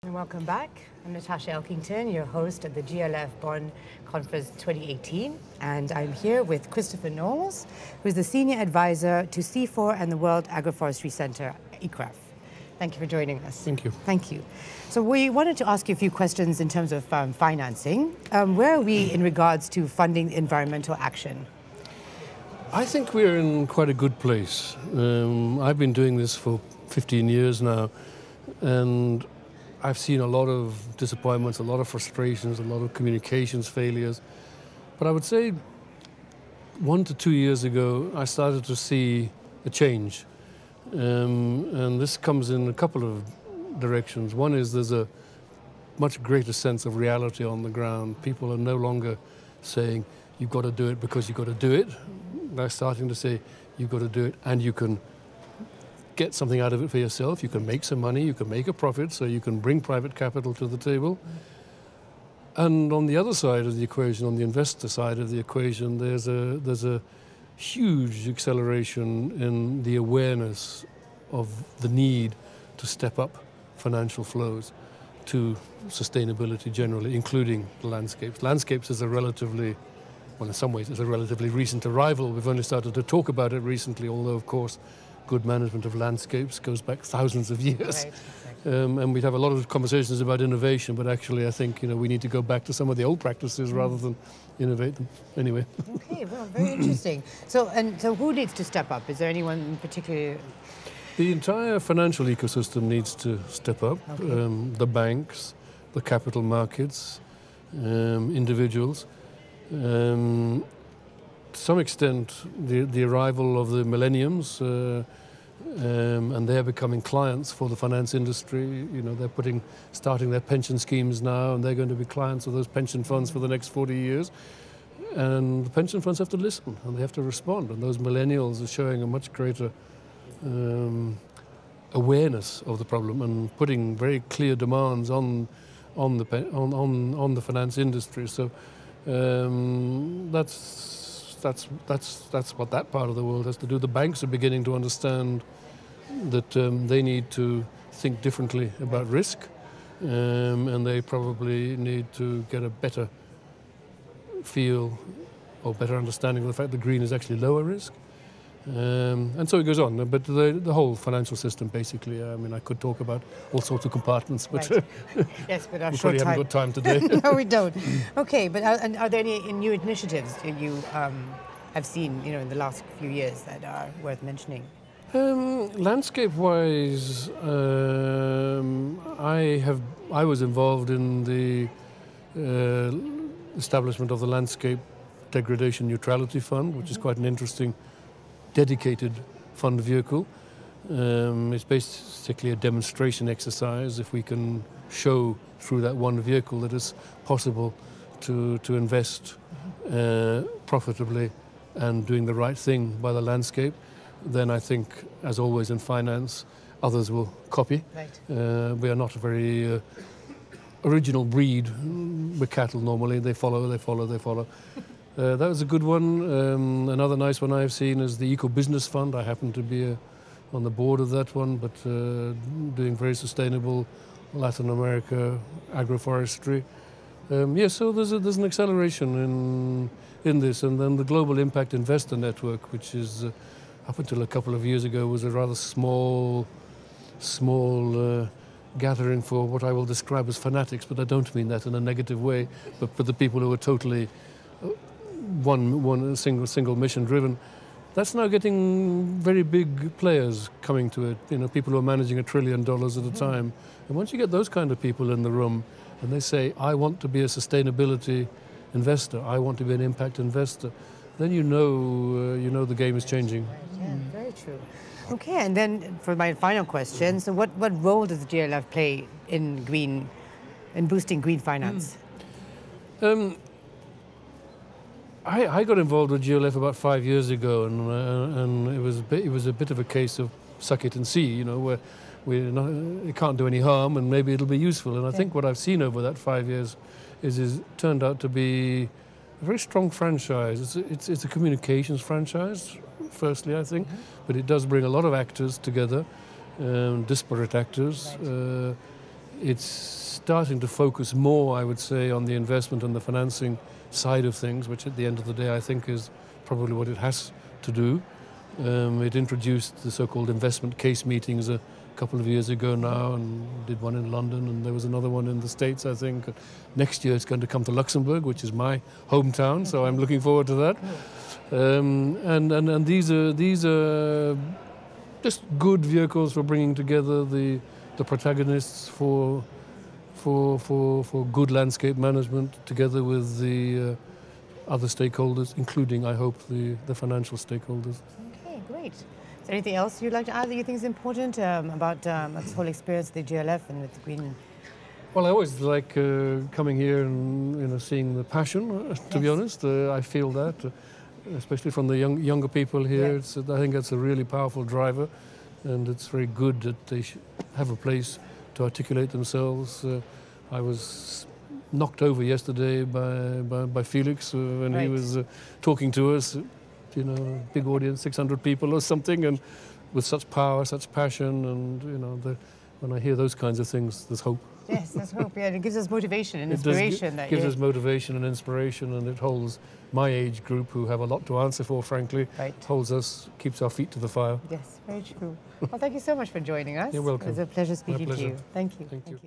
And welcome back. I'm Natasha Elkington, your host at the GLF Bonn Conference 2018. And I'm here with Christopher Knowles, who's the Senior Advisor to C4 and the World Agroforestry Center, ICRAF. Thank you for joining us. Thank you. Thank you. So we wanted to ask you a few questions in terms of financing. Where are we in regards to funding environmental action? I think we're in quite a good place. I've been doing this for 15 years now, and I've seen a lot of disappointments, a lot of frustrations, a lot of communications failures. But I would say 1 to 2 years ago, I started to see a change. And this comes in a couple of directions. One is there's a much greater sense of reality on the ground. People are no longer saying, you've got to do it because you've got to do it. They're starting to say, you've got to do it and you can get something out of it for yourself. You can make some money, you can make a profit, so you can bring private capital to the table. And on the other side of the equation, on the investor side of the equation, there's a huge acceleration in the awareness of the need to step up financial flows to sustainability generally, including the landscapes. Landscapes is a relatively, well, in some ways, it's a relatively recent arrival. We've only started to talk about it recently, although, of course, good management of landscapes goes back thousands of years. Right, exactly. And we'd have a lot of conversations about innovation, but actually I think we need to go back to some of the old practices rather than innovate them. Anyway. Okay, well, very interesting. So who needs to step up? Is there anyone in particular? The entire financial ecosystem needs to step up. Okay. The banks, the capital markets, individuals. To some extent, the arrival of the millenniums, and they're becoming clients for the finance industry. They're starting their pension schemes now, and they're going to be clients of those pension funds for the next 40 years. And the pension funds have to listen, and they have to respond. And those millennials are showing a much greater awareness of the problem and putting very clear demands on the finance industry. So that's what that part of the world has to do. The banks are beginning to understand that they need to think differently about risk, and they probably need to get a better feel or better understanding of the fact that green is actually lower risk. And so it goes on. But the whole financial system, basically, I could talk about all sorts of compartments, but Right. Yes, but our we short probably haven't got time today. No, we don't. Okay, but are there any new initiatives that you have seen, in the last few years that are worth mentioning? Landscape-wise, I was involved in the establishment of the Landscape Degradation Neutrality Fund, which is quite an interesting dedicated fund vehicle. It's basically a demonstration exercise. If we can show through that one vehicle that it's possible to invest profitably and doing the right thing by the landscape, then I think, as always in finance, others will copy. Right. We are not a very original breed with cattle normally. They follow. That was a good one. Another nice one I've seen is the Eco Business Fund. I happen to be on the board of that one, but doing very sustainable Latin America agroforestry. So there's an acceleration in this, and then the Global Impact Investor Network, which is up until a couple of years ago was a rather small gathering for what I will describe as fanatics, but I don't mean that in a negative way, but for the people who are totally one single mission driven. That's now getting very big players coming to it, people who are managing $1 trillion at a time. And once you get those kind of people in the room and they say, I want to be a sustainability investor, I want to be an impact investor, then you know the game is changing. Yeah, very true. Okay, and then for my final question, so what role does the GLF play in boosting green finance? I got involved with GLF about 5 years ago, and it was a bit of a case of suck it and see, where it can't do any harm, and maybe it'll be useful. And I think what I've seen over that 5 years is turned out to be a very strong franchise. It's a communications franchise, firstly, I think, but it does bring a lot of actors together, disparate actors. it's starting to focus more, I would say, on the investment and the financing side of things, which at the end of the day I think is probably what it has to do. It introduced the so-called investment case meetings a couple of years ago now, and did one in London, and there was another one in the States, I think. Next year it's going to come to Luxembourg, which is my hometown, so I'm looking forward to that. And these are just good vehicles for bringing together the protagonists for good landscape management, together with the other stakeholders, including, I hope, the financial stakeholders. Okay, great. Is there anything else you'd like to add that you think is important about this whole experience with the GLF and with the green? Well, I always like coming here and seeing the passion. To be honest, I feel that, especially from the younger people here. Yeah. I think that's a really powerful driver, and it's very good that they have a place to articulate themselves. I was knocked over yesterday by Felix when he was talking to us. You know, big audience, 600 people or something, and with such power, such passion, and you know, when I hear those kinds of things, there's hope. Yes, there's hope. Yeah, it gives us motivation and inspiration. It gives us motivation and inspiration, and it holds my age group, who have a lot to answer for, frankly, holds us, keeps our feet to the fire. Yes, very true. Well, thank you so much for joining us. You're welcome. It was a pleasure speaking to you. Thank you. Thank you.